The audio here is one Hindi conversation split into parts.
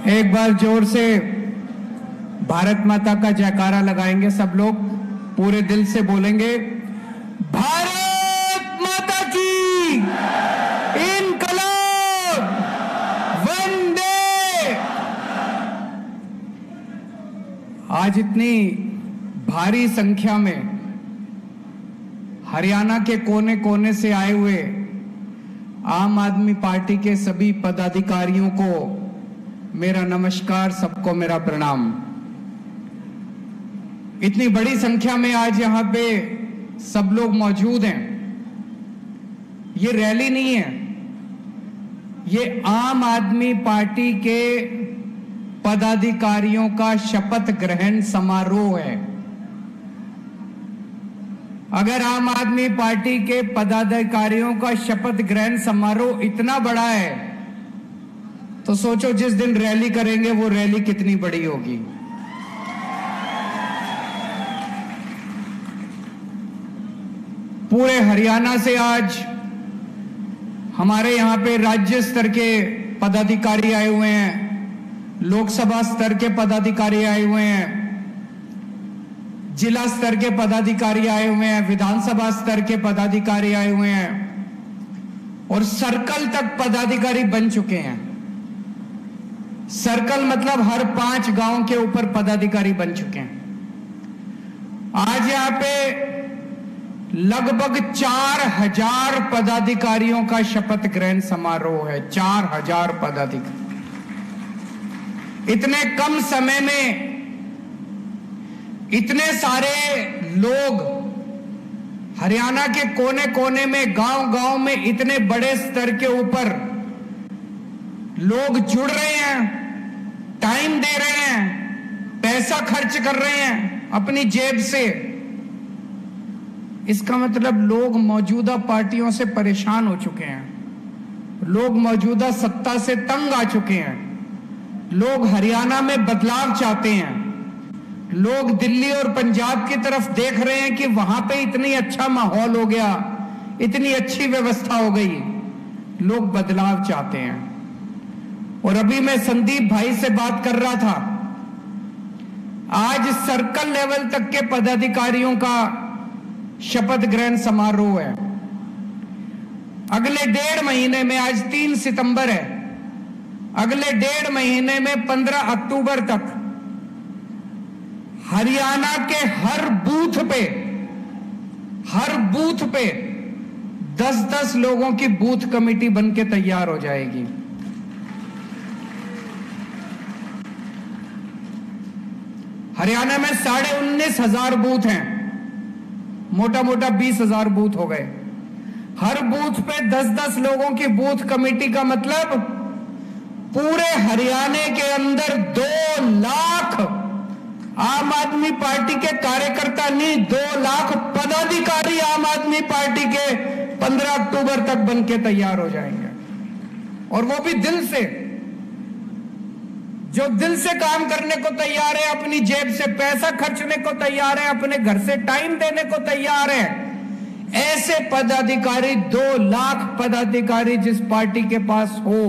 एक बार जोर से भारत माता का जयकारा लगाएंगे सब लोग, पूरे दिल से बोलेंगे, भारत माता की इनकलाब वंदे। आज इतनी भारी संख्या में हरियाणा के कोने कोने से आए हुए आम आदमी पार्टी के सभी पदाधिकारियों को मेरा नमस्कार, सबको मेरा प्रणाम। इतनी बड़ी संख्या में आज यहां पे सब लोग मौजूद हैं। ये रैली नहीं है, ये आम आदमी पार्टी के पदाधिकारियों का शपथ ग्रहण समारोह है। अगर आम आदमी पार्टी के पदाधिकारियों का शपथ ग्रहण समारोह इतना बड़ा है तो सोचो जिस दिन रैली करेंगे वो रैली कितनी बड़ी होगी। पूरे हरियाणा से आज हमारे यहां पे राज्य स्तर के पदाधिकारी आए हुए हैं, लोकसभा स्तर के पदाधिकारी आए हुए हैं, जिला स्तर के पदाधिकारी आए हुए हैं, विधानसभा स्तर के पदाधिकारी आए हुए हैं और सर्कल तक पदाधिकारी बन चुके हैं। सर्कल मतलब हर 5 गांव के ऊपर पदाधिकारी बन चुके हैं। आज यहां पे लगभग 4000 पदाधिकारियों का शपथ ग्रहण समारोह है। 4000 पदाधिकारी। इतने कम समय में इतने सारे लोग हरियाणा के कोने कोने में, गांव गांव में इतने बड़े स्तर के ऊपर लोग जुड़ रहे हैं, टाइम दे रहे हैं, पैसा खर्च कर रहे हैं अपनी जेब से। इसका मतलब लोग मौजूदा पार्टियों से परेशान हो चुके हैं, लोग मौजूदा सत्ता से तंग आ चुके हैं, लोग हरियाणा में बदलाव चाहते हैं, लोग दिल्ली और पंजाब की तरफ देख रहे हैं कि वहां पे इतनी अच्छा माहौल हो गया, इतनी अच्छी व्यवस्था हो गई, लोग बदलाव चाहते हैं। और अभी मैं संदीप भाई से बात कर रहा था, आज सर्कल लेवल तक के पदाधिकारियों का शपथ ग्रहण समारोह है। अगले 1.5 महीने में, आज 3 सितंबर है, अगले 1.5 महीने में 15 अक्टूबर तक हरियाणा के हर बूथ पे 10-10 लोगों की बूथ कमेटी बनके तैयार हो जाएगी। हरियाणा में 19,500 बूथ हैं, मोटा मोटा 20,000 बूथ हो गए। हर बूथ पे 10-10 लोगों की बूथ कमेटी का मतलब पूरे हरियाणा के अंदर 2 लाख आम आदमी पार्टी के कार्यकर्ता नहीं, 2 लाख पदाधिकारी आम आदमी पार्टी के 15 अक्टूबर तक बनके तैयार हो जाएंगे। और वो भी दिल से, जो दिल से काम करने को तैयार है, अपनी जेब से पैसा खर्चने को तैयार है, अपने घर से टाइम देने को तैयार है। ऐसे पदाधिकारी, 2 लाख पदाधिकारी जिस पार्टी के पास हो,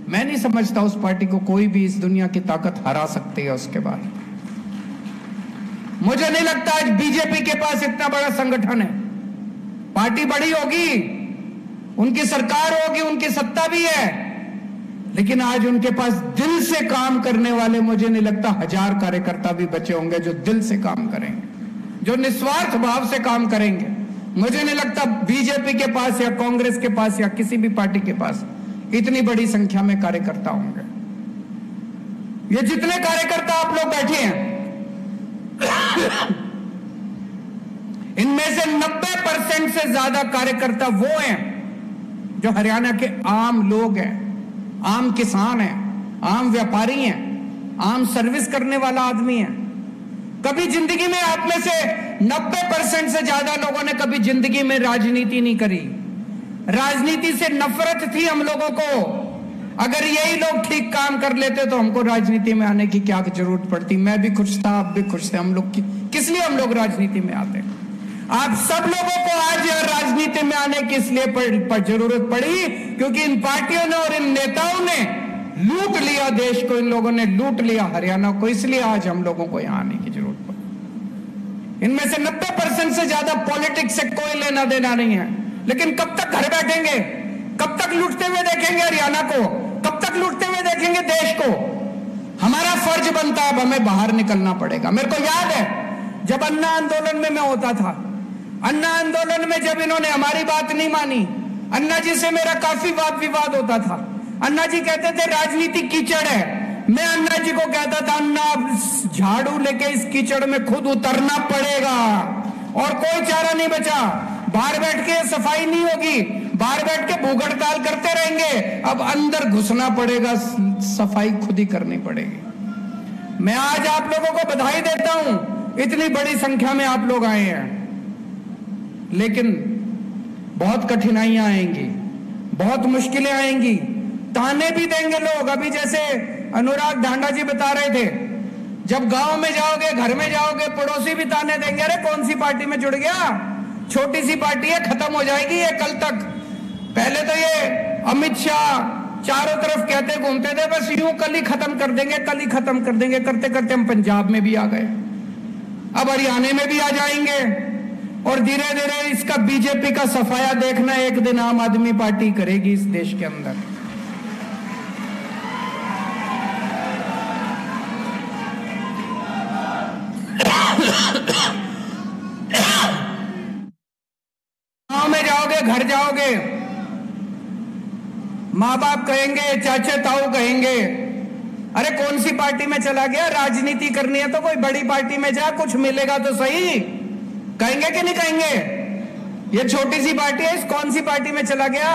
मैं नहीं समझता उस पार्टी को कोई भी इस दुनिया की ताकत हरा सकती है। उसके बाद मुझे नहीं लगता आज बीजेपी के पास इतना बड़ा संगठन है। पार्टी बड़ी होगी, उनकी सरकार होगी, उनकी सत्ता भी है, लेकिन आज उनके पास दिल से काम करने वाले मुझे नहीं लगता 1000 कार्यकर्ता भी बचे होंगे जो दिल से काम करेंगे, जो निस्वार्थ भाव से काम करेंगे। मुझे नहीं लगता बीजेपी के पास या कांग्रेस के पास या किसी भी पार्टी के पास इतनी बड़ी संख्या में कार्यकर्ता होंगे। ये जितने कार्यकर्ता आप लोग बैठे हैं, इनमें से 90% से ज्यादा कार्यकर्ता वो हैं जो हरियाणा के आम लोग हैं, आम किसान हैं, आम व्यापारी हैं, आम सर्विस करने वाला आदमी है। कभी जिंदगी में आप में से 90% से ज्यादा लोगों ने कभी जिंदगी में राजनीति नहीं करी। राजनीति से नफरत थी हम लोगों को। अगर यही लोग ठीक काम कर लेते तो हमको राजनीति में आने की क्या जरूरत पड़ती। मैं भी खुश था, आप भी खुश थे। हम लोग किस लिए हम लोग राजनीति में आते? आप सब लोगों को आज राजनीति में आने की इसलिए जरूरत पड़ी क्योंकि इन पार्टियों ने और इन नेताओं ने लूट लिया देश को, इन लोगों ने लूट लिया हरियाणा को, इसलिए आज हम लोगों को यहां आने की जरूरत पड़ी। इनमें से 90% से ज्यादा पॉलिटिक्स से कोई लेना देना नहीं है, लेकिन कब तक घर बैठेंगे? कब तक लूटते हुए देखेंगे हरियाणा को? कब तक लूटते हुए देखेंगे देश को? हमारा फर्ज बनता है, अब हमें बाहर निकलना पड़ेगा। मेरे को याद है जब अन्ना आंदोलन में मैं होता था, अन्ना आंदोलन में जब इन्होंने हमारी बात नहीं मानी, अन्ना जी से मेरा काफी वाद विवाद होता था। अन्ना जी कहते थे राजनीति कीचड़ है, मैं अन्ना जी को कहता था अन्ना झाड़ू लेके इस कीचड़ में खुद उतरना पड़ेगा, और कोई चारा नहीं बचा। बाहर बैठ के सफाई नहीं होगी, बाहर बैठ के भूख हड़ताल करते रहेंगे, अब अंदर घुसना पड़ेगा, सफाई खुद ही करनी पड़ेगी। मैं आज आप लोगों को बधाई देता हूं, इतनी बड़ी संख्या में आप लोग आए हैं, लेकिन बहुत कठिनाइयां आएंगी, बहुत मुश्किलें आएंगी, ताने भी देंगे लोग। अभी जैसे अनुराग ढांडा जी बता रहे थे, जब गांव में जाओगे, घर में जाओगे, पड़ोसी भी ताने देंगे, अरे कौन सी पार्टी में जुड़ गया, छोटी सी पार्टी है, खत्म हो जाएगी ये कल तक। पहले तो ये अमित शाह चारों तरफ कहते घूमते थे बस यूं कल ही खत्म कर देंगे, कल ही खत्म कर देंगे, करते करते हम पंजाब में भी आ गए, अब हरियाणा में भी आ जाएंगे, और धीरे धीरे इसका बीजेपी का सफाया देखना एक दिन आम आदमी पार्टी करेगी इस देश के अंदर। गांव में जाओगे, घर जाओगे, माँ बाप कहेंगे, चाचे ताऊ कहेंगे, अरे कौन सी पार्टी में चला गया, राजनीति करनी है तो कोई बड़ी पार्टी में जा, कुछ मिलेगा तो सही। कहेंगे कि नहीं कहेंगे? ये छोटी सी पार्टी है, इस कौन सी पार्टी में चला गया?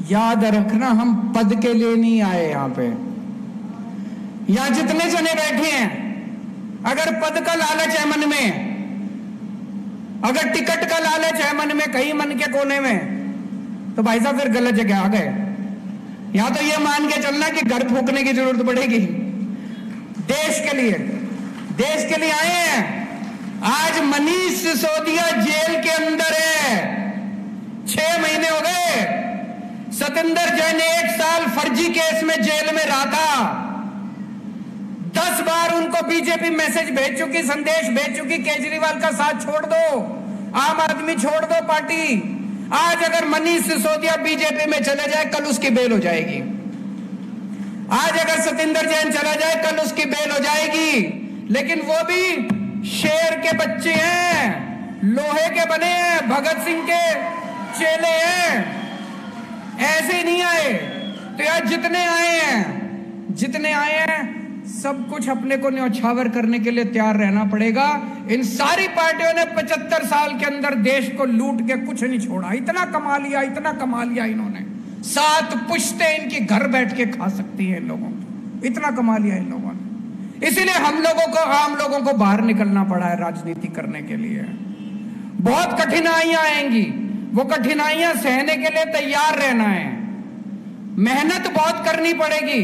याद रखना, हम पद के लिए नहीं आए यहां पे। यहां जितने जने बैठे हैं, अगर पद का लालच है मन में, अगर टिकट का लालच है मन में, कहीं मन के कोने में, तो भाई साहब फिर गलत जगह आ गए। यहां तो ये मान के चलना कि घर फूकने की जरूरत पड़ेगी। देश के लिए आए हैं। आज मनीष सिसोदिया जेल के अंदर है, 6 महीने हो गए। सतिंदर जैन 1 साल फर्जी केस में जेल में रहा था। 10 बार उनको बीजेपी मैसेज भेज चुकी, संदेश भेज चुकी, केजरीवाल का साथ छोड़ दो, आम आदमी छोड़ दो पार्टी। आज अगर मनीष सिसोदिया बीजेपी में चले जाए, कल उसकी बेल हो जाएगी। आज अगर सतिंदर जैन चला जाए, कल उसकी बेल हो जाएगी। लेकिन वो भी शेर के बच्चे हैं, लोहे के बने हैं, भगत सिंह के चेले हैं, ऐसे ही नहीं आए। तो यार जितने आए हैं सब कुछ अपने को न्यौछावर करने के लिए तैयार रहना पड़ेगा। इन सारी पार्टियों ने 75 साल के अंदर देश को लूट के कुछ नहीं छोड़ा। इतना कमा लिया इन्होंने, 7 पुश्तें इनकी घर बैठ के खा सकती हैं इन लोगों को, इतना कमा लिया इन लोगों ने। इसीलिए हम लोगों को, आम लोगों को बाहर निकलना पड़ा है राजनीति करने के लिए। बहुत कठिनाइयां आएंगी, वो कठिनाइयां सहने के लिए तैयार रहना है, मेहनत बहुत करनी पड़ेगी।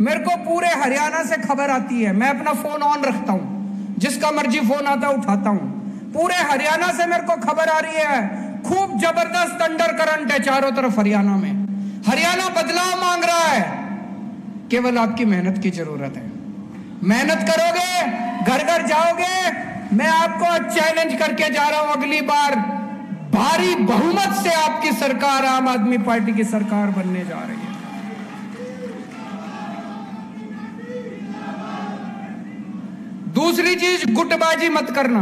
मेरे को पूरे हरियाणा से खबर आती है, मैं अपना फोन ऑन रखता हूं, जिसका मर्जी फोन आता उठाता हूं। पूरे हरियाणा से मेरे को खबर आ रही है, खूब जबरदस्त अंडर करंट है चारों तरफ हरियाणा में। हरियाणा बदलाव मांग रहा है, केवल आपकी मेहनत की जरूरत है। मेहनत करोगे, घर घर जाओगे, मैं आपको चैलेंज करके जा रहा हूं, अगली बार भारी बहुमत से आपकी सरकार, आम आदमी पार्टी की सरकार बनने जा रही है। दूसरी चीज, गुटबाजी मत करना।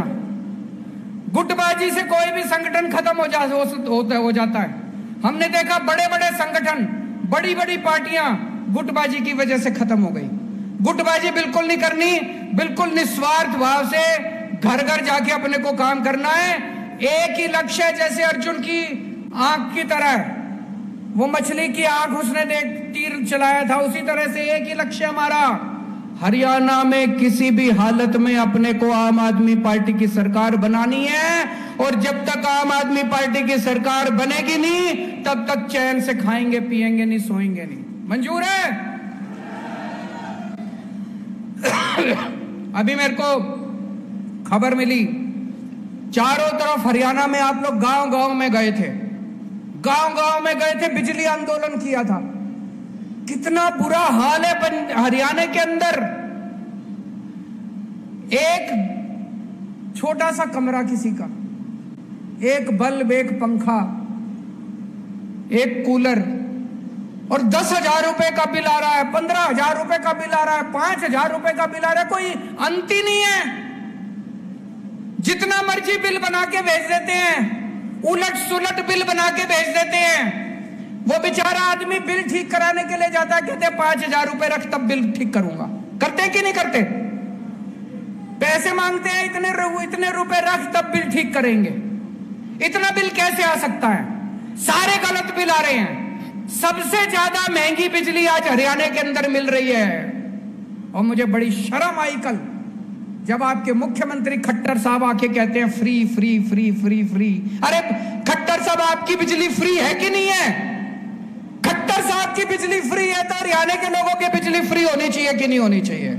गुटबाजी से कोई भी संगठन खत्म हो जाता है। हमने देखा बड़े बड़े संगठन, बड़ी बड़ी पार्टियां गुटबाजी की वजह से खत्म हो गई। गुटबाजी बिल्कुल नहीं करनी, बिल्कुल निस्वार्थ भाव से घर घर जाके अपने को काम करना है। एक ही लक्ष्य है, जैसे अर्जुन की आंख की तरह, वो मछली की आंख उसने तीर चलाया था, उसी तरह से एक ही लक्ष्य हमारा, हरियाणा में किसी भी हालत में अपने को आम आदमी पार्टी की सरकार बनानी है। और जब तक आम आदमी पार्टी की सरकार बनेगी नहीं, तब तक चैन से खाएंगे पिएंगे नहीं, सोएंगे नहीं। मंजूर है? अभी मेरे को खबर मिली, चारों तरफ हरियाणा में आप लोग गांव गांव में गए थे, बिजली आंदोलन किया था। इतना बुरा हाल है हरियाणा के अंदर। एक छोटा सा कमरा किसी का, एक बल्ब, एक पंखा, एक कूलर, और 10,000 रुपए का बिल आ रहा है, 15,000 रुपए का बिल आ रहा है, 5,000 रुपए का बिल आ रहा है, कोई अंत ही नहीं है। जितना मर्जी बिल बना के भेज देते हैं, उलट सुलट बिल बना के भेज देते हैं। वो बेचारा आदमी बिल ठीक कराने के लिए जाता है, कहते 5,000 रुपए रख तब बिल ठीक करूंगा। करते कि नहीं करते? पैसे मांगते हैं, इतने रुपए रख तब बिल ठीक करेंगे। इतना बिल कैसे आ सकता है? सारे गलत बिल आ रहे हैं। सबसे ज्यादा महंगी बिजली आज हरियाणा के अंदर मिल रही है। और मुझे बड़ी शर्म आई कल जब आपके मुख्यमंत्री खट्टर साहब आके कहते हैं free free free free free. अरे खट्टर साहब, आपकी बिजली फ्री है कि नहीं है? खट्टर साहब की बिजली फ्री है तो हरियाणा के लोगों की बिजली फ्री होनी चाहिए कि नहीं होनी चाहिए?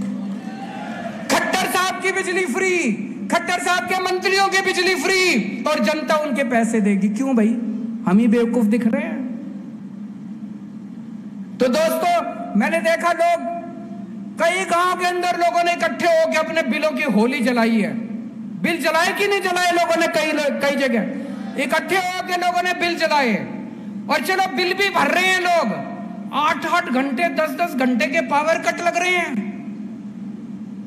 खट्टर साहब की बिजली फ्री, खट्टर साहब के मंत्रियों की बिजली फ्री, और जनता उनके पैसे देगी। क्यों भाई? हम ही बेवकूफ दिख रहे हैं? तो दोस्तों, मैंने देखा लोग कई गांव के अंदर लोगों ने इकट्ठे होकर अपने बिलों की होली जलाई है। बिल जलाए कि नहीं जलाए? लोगों ने कई जगह इकट्ठे होकर लोगों ने बिल जलाए। और चलो बिल भी भर रहे हैं लोग, 8-8 घंटे 10-10 घंटे के पावर कट लग रहे हैं,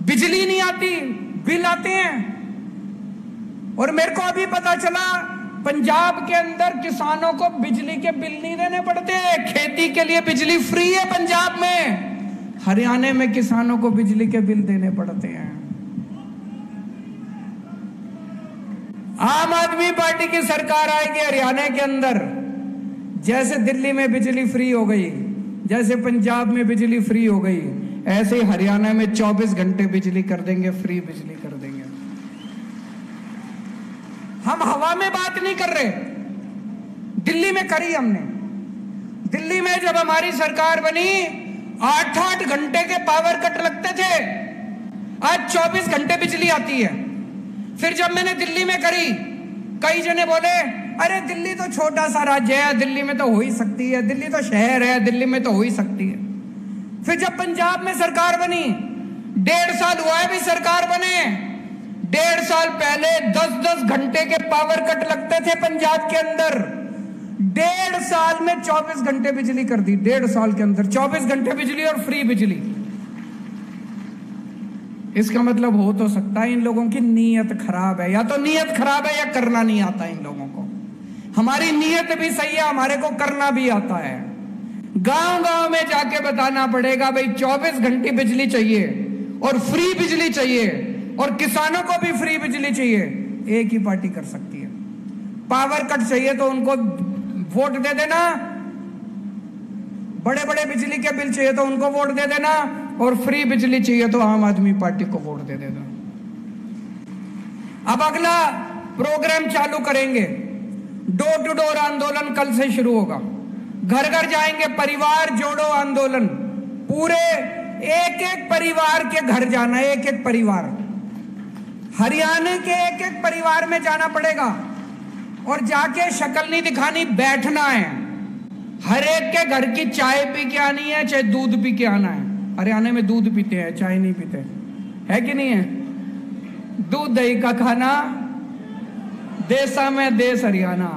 बिजली नहीं आती, बिल आते हैं। और मेरे को अभी पता चला पंजाब के अंदर किसानों को बिजली के बिल नहीं देने पड़ते, खेती के लिए बिजली फ्री है पंजाब में। हरियाणा में किसानों को बिजली के बिल देने पड़ते हैं। आम आदमी पार्टी की सरकार आएगी हरियाणा के अंदर, जैसे दिल्ली में बिजली फ्री हो गई, जैसे पंजाब में बिजली फ्री हो गई, ऐसे ही हरियाणा में 24 घंटे बिजली कर देंगे, फ्री बिजली कर देंगे। हम हवा में बात नहीं कर रहे, दिल्ली में करी हमने। दिल्ली में जब हमारी सरकार बनी 8-8 घंटे के पावर कट लगते थे, आज 24 घंटे बिजली आती है। फिर जब मैंने दिल्ली में करी, कई जने बोले अरे दिल्ली तो छोटा सा राज्य है, दिल्ली में तो हो ही सकती है, दिल्ली तो शहर है, दिल्ली में तो हो ही सकती है। फिर जब पंजाब में सरकार बनी, 1.5 साल हुआ है भी सरकार बने, 1.5 साल पहले 10-10 घंटे के पावर कट लगते थे पंजाब के अंदर। 1.5 साल में 24 घंटे बिजली कर दी। 1.5 साल के अंदर 24 घंटे बिजली और फ्री बिजली। इसका मतलब हो तो सकता है इन लोगों की नीयत खराब है, या तो नीयत खराब है या करना नहीं आता इन लोगों को। हमारी नीयत भी सही है, हमारे को करना भी आता है। गांव-गांव में जाके बताना पड़ेगा भाई 24 घंटे बिजली चाहिए और फ्री बिजली चाहिए, और किसानों को भी फ्री बिजली चाहिए। एक ही पार्टी कर सकती है। पावर कट चाहिए तो उनको वोट दे देना, बड़े बड़े बिजली के बिल चाहिए तो उनको वोट दे देना, और फ्री बिजली चाहिए तो आम आदमी पार्टी को वोट दे देना। अब अगला प्रोग्राम चालू करेंगे, डोर टू डोर आंदोलन कल से शुरू होगा। घर घर जाएंगे, परिवार जोड़ो आंदोलन। पूरे एक एक परिवार के घर जाना, एक एक परिवार, हरियाणा के एक एक परिवार में जाना पड़ेगा, और जाके शक्ल नहीं दिखानी, बैठना है। हर एक के घर की चाय पी के आनी है, चाहे दूध पी के आना है। हरियाणा में दूध पीते हैं, चाय नहीं पीते, है कि नहीं है? दूध दही का खाना, देसा में देश हरियाणा।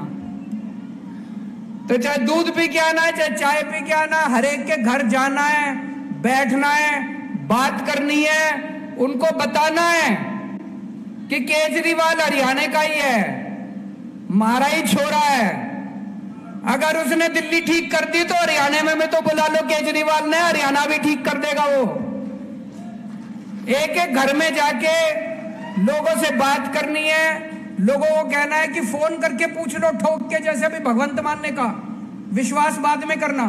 तो चाहे दूध पी के आना है, चाहे चाय पी के आना, हर एक के घर जाना है, बैठना है, बात करनी है, उनको बताना है कि केजरीवाल हरियाणा का ही है, मारा ही छोड़ा है। अगर उसने दिल्ली ठीक कर दी तो हरियाणा में तो बुला लो केजरीवाल ने, हरियाणा भी ठीक कर देगा वो। एक एक घर में जाके लोगों से बात करनी है, लोगों को कहना है कि फोन करके पूछ लो, ठोक के, जैसे अभी भगवंत मान ने कहा, विश्वास बाद में करना।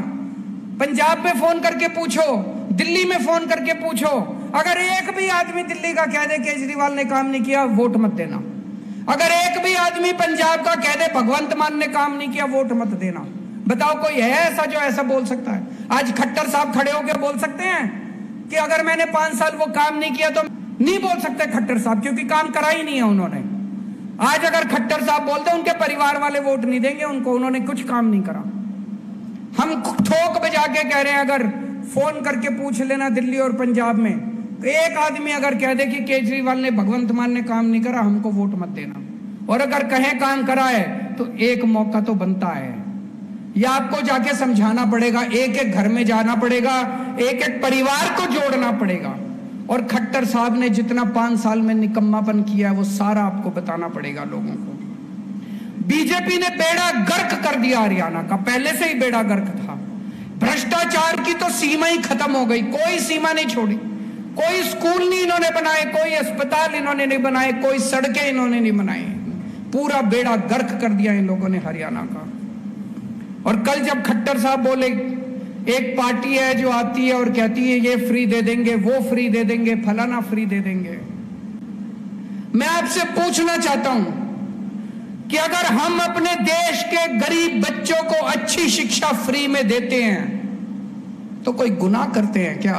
पंजाब में फोन करके पूछो, दिल्ली में फोन करके पूछो। अगर एक भी आदमी दिल्ली का कह दे केजरीवाल ने काम नहीं किया, वोट मत देना। अगर एक भी आदमी पंजाब का कह दे भगवंत मान ने काम नहीं किया, वोट मत देना। बताओ कोई है ऐसा जो ऐसा बोल सकता है? आज खट्टर साहब खड़े होकर बोल सकते हैं कि अगर मैंने 5 साल वो काम नहीं किया तो नहीं बोल सकते खट्टर साहब, क्योंकि काम करा ही नहीं है उन्होंने। आज अगर खट्टर साहब बोलते, उनके परिवार वाले वोट नहीं देंगे उनको, उन्होंने कुछ काम नहीं करा। हम ठोक बजा के कह रहे हैं अगर फोन करके पूछ लेना दिल्ली और पंजाब में, एक आदमी अगर कह दे कि केजरीवाल ने, भगवंत मान ने काम नहीं करा, हमको वोट मत देना, और अगर कहे काम करा है तो एक मौका तो बनता है। या आपको जाके समझाना पड़ेगा, एक एक घर में जाना पड़ेगा, एक एक परिवार को जोड़ना पड़ेगा, और खट्टर साहब ने जितना 5 साल में निकम्मापन किया है वो सारा आपको बताना पड़ेगा लोगों को। बीजेपी ने बेड़ा गर्क कर दिया हरियाणा का, पहले से ही बेड़ा गर्क था। भ्रष्टाचार की तो सीमा ही खत्म हो गई, कोई सीमा नहीं छोड़ी, कोई स्कूल नहीं इन्होंने बनाए, कोई अस्पताल इन्होंने नहीं बनाए, कोई सड़कें इन्होंने नहीं बनाई, पूरा बेड़ा गर्क कर दिया इन लोगों ने हरियाणा का। और कल जब खट्टर साहब बोले, एक पार्टी है जो आती है और कहती है ये फ्री दे देंगे, वो फ्री दे देंगे, फलाना फ्री दे देंगे, मैं आपसे पूछना चाहता हूं कि अगर हम अपने देश के गरीब बच्चों को अच्छी शिक्षा फ्री में देते हैं तो कोई गुनाह करते हैं क्या?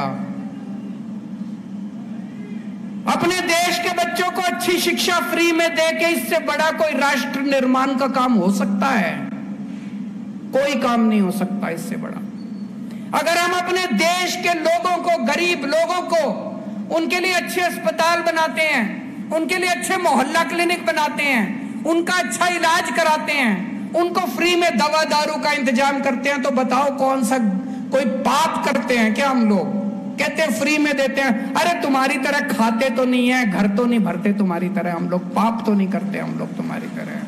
अपने देश के बच्चों को अच्छी शिक्षा फ्री में देके इससे बड़ा कोई राष्ट्र निर्माण का काम हो सकता है? कोई काम नहीं हो सकता इससे बड़ा। अगर हम अपने देश के लोगों को, गरीब लोगों को, उनके लिए अच्छे अस्पताल बनाते हैं, उनके लिए अच्छे मोहल्ला क्लिनिक बनाते हैं, उनका अच्छा इलाज कराते हैं, उनको फ्री में दवा दारू का इंतजाम करते हैं, तो बताओ कौन सा कोई पाप करते हैं क्या हम लोग? कहते हैं फ्री में देते हैं, अरे तुम्हारी तरह खाते तो नहीं है, घर तो नहीं भरते तुम्हारी तरह हम लोग, पाप तो नहीं करते हम लोग तुम्हारी तरह।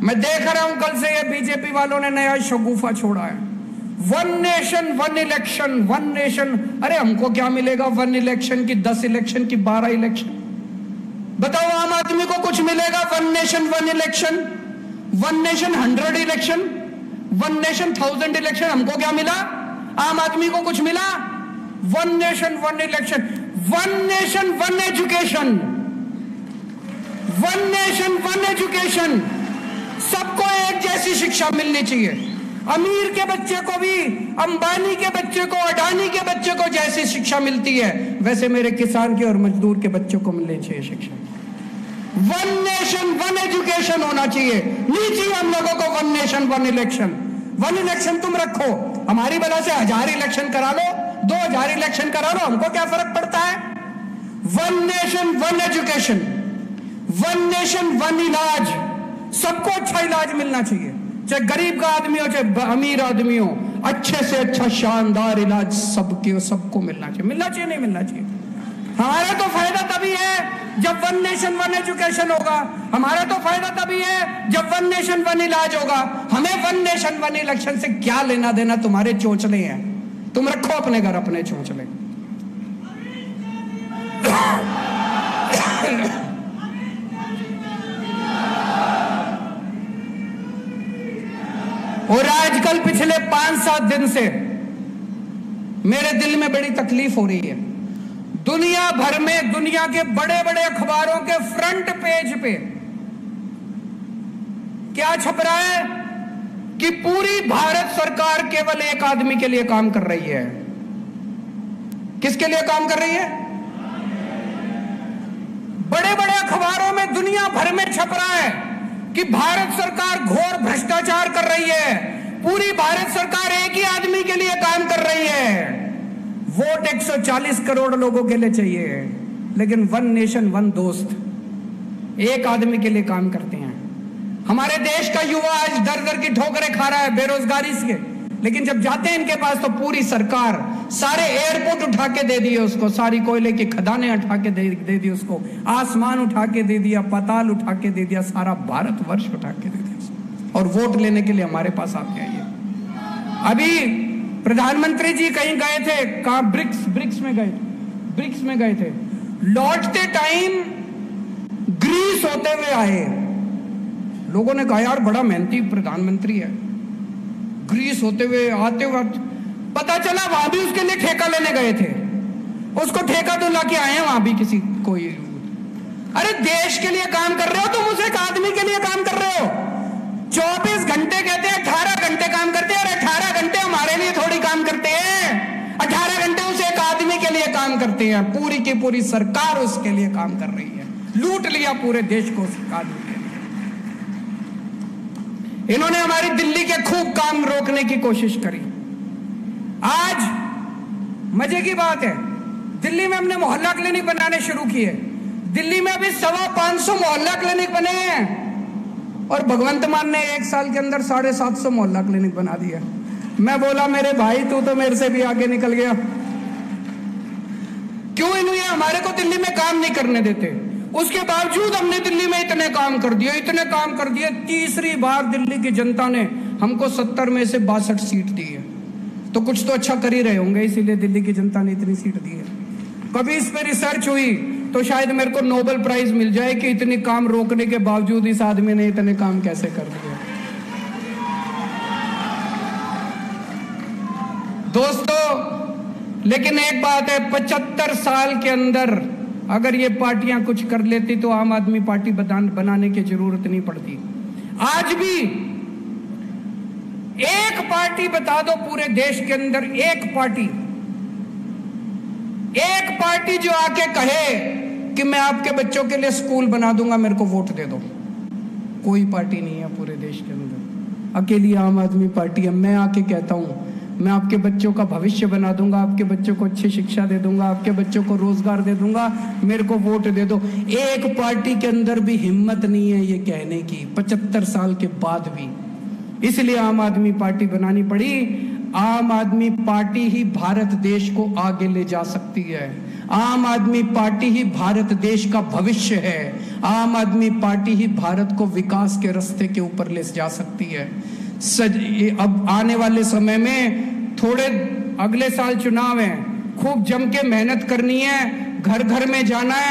मैं देख रहा हूं कल से ये बीजेपी वालों ने नया शगुफा छोड़ा है, 1 नेशन 1 इलेक्शन, 1 नेशन। अरे हमको क्या मिलेगा 1 इलेक्शन की, 10 इलेक्शन की, 12 इलेक्शन? बताओ आम आदमी को कुछ मिलेगा 1 nation 1 election, 1 nation 100 election, 1 nation 1000 election? हमको क्या मिला? आम आदमी को कुछ मिला? 1 nation 1 election, 1 nation 1 education, 1 nation 1 education. सबको एक जैसी शिक्षा मिलनी चाहिए, अमीर के बच्चे को भी, अंबानी के बच्चे को, अडानी के बच्चे को जैसी शिक्षा मिलती है वैसे मेरे किसान के और मजदूर के बच्चों को मिलनी चाहिए शिक्षा। 1 नेशन 1 एजुकेशन होना चाहिए, नहीं चाहिए हम लोगों को 1 नेशन 1 इलेक्शन। 1 इलेक्शन तुम रखो, हमारी वजह से 1000 इलेक्शन करा लो, 2000 इलेक्शन करा लो, हमको क्या फर्क पड़ता है? 1 नेशन 1 एजुकेशन, 1 नेशन 1 इलाज। सबको अच्छा इलाज मिलना चाहिए, चाहे गरीब का आदमी हो चाहे अमीर आदमी हो, अच्छे से अच्छा शानदार इलाज सबको मिलना चाहिए। मिलना चाहिए नहीं मिलना चाहिए? हमारा तो फायदा तभी है जब 1 नेशन 1 एजुकेशन होगा, हमारा तो फायदा तभी है जब 1 नेशन 1 इलाज होगा। हमें 1 नेशन 1 इलेक्शन से क्या लेना देना? तुम्हारे चोंचले हैं, तुम रखो अपने घर अपने चोंचले। और आजकल पिछले 5-7 दिन से मेरे दिल में बड़ी तकलीफ हो रही है। दुनिया भर में, दुनिया के बड़े बड़े अखबारों के फ्रंट पेज पे क्या छप रहा है कि पूरी भारत सरकार केवल एक आदमी के लिए काम कर रही है। किसके लिए काम कर रही है? बड़े बड़े अखबारों में दुनिया भर में छप रहा है कि भारत सरकार घोर भ्रष्टाचार कर रही है, पूरी भारत सरकार एक ही आदमी के लिए काम कर रही है। वोट 140 करोड़ लोगों के लिए चाहिए, लेकिन 1 नेशन 1 दोस्त, एक आदमी के लिए काम करते हैं। हमारे देश का युवा आज दर दर की ठोकरें खा रहा है बेरोजगारी से, लेकिन जब जाते हैं इनके पास तो पूरी सरकार सारे एयरपोर्ट उठा के दे दिए उसको, सारी कोयले की खदानें उठा के दे दी उसको, आसमान उठा के दे दिया, पाताल उठा के दे दिया, सारा भारतवर्ष उठा के दे दिया, और वोट लेने के लिए हमारे पास आते आइए। अभी प्रधानमंत्री जी कहीं गए थे, कहां? ब्रिक्स में गए थे। लौटते टाइम ग्रीस होते हुए आए। लोगों ने कहा यार बड़ा मेहनती प्रधानमंत्री है। ग्रीस होते हुए आते वक्त पता चला वहां भी उसके लिए ठेका लेने गए थे, उसको ठेका दिला के आए हैं वहां भी किसी कोई। अरे देश के लिए काम कर रहे हो तुम, उस एक आदमी के लिए काम कर रहे हो। 24 घंटे कहते हैं, 18 घंटे काम करते हैं। अरे 18 घंटे हमारे लिए थोड़ी काम करते हैं, 18 घंटे उस एक आदमी के लिए काम करते हैं। पूरी की पूरी सरकार उसके लिए काम कर रही है, लूट लिया पूरे देश को उस आदमी के लिए। इन्होंने हमारी दिल्ली के खूब काम रोकने की कोशिश करी। आज मजे की बात है, दिल्ली में हमने मोहल्ला क्लिनिक बनाने शुरू किए। दिल्ली में अभी 550 मोहल्ला क्लिनिक बने हैं और भगवंत मान ने 1 साल के अंदर 750 मोहल्ला क्लिनिक बना दिया। मैं बोला मेरे भाई तू तो मेरे से भी आगे निकल गया। क्यों इन्हें हमारे को दिल्ली में काम नहीं करने देते? उसके बावजूद हमने दिल्ली में इतने काम कर दिए। तीसरी बार दिल्ली की जनता ने हमको 70 में से 62 सीट दी है, तो कुछ तो अच्छा कर ही रहे होंगे, इसीलिए दिल्ली की जनता ने इतनी सीट दी है। कभी इस पे रिसर्च हुई तो शायद मेरे को नोबेल प्राइज मिल जाए कि इतने काम रोकने के बावजूद इस आदमी ने इतने काम कैसे कर दिए। दोस्तों, लेकिन एक बात है, 75 साल के अंदर अगर ये पार्टियां कुछ कर लेती तो आम आदमी पार्टी बनाने की जरूरत नहीं पड़ती। आज भी एक पार्टी बता दो पूरे देश के अंदर, एक पार्टी जो आके कहे कि मैं आपके बच्चों के लिए स्कूल बना दूंगा, मेरे को वोट दे दो। कोई पार्टी नहीं है पूरे देश के अंदर, अकेली आम आदमी पार्टी है। मैं आके कहता हूं मैं आपके बच्चों का भविष्य बना दूंगा, आपके बच्चों को अच्छी शिक्षा दे दूंगा, आपके बच्चों को रोजगार दे दूंगा, मेरे को वोट दे दो। एक पार्टी के अंदर भी हिम्मत नहीं है ये कहने की, 75 साल के बाद भी। इसलिए आम आदमी पार्टी बनानी पड़ी। आम आदमी पार्टी ही भारत देश को आगे ले जा सकती है। आम आदमी पार्टी ही भारत देश का भविष्य है। आम आदमी पार्टी ही भारत को विकास के रास्ते के ऊपर ले जा सकती है। अब आने वाले समय में थोड़े अगले साल चुनाव है, खूब जम के मेहनत करनी है, घर घर में जाना है।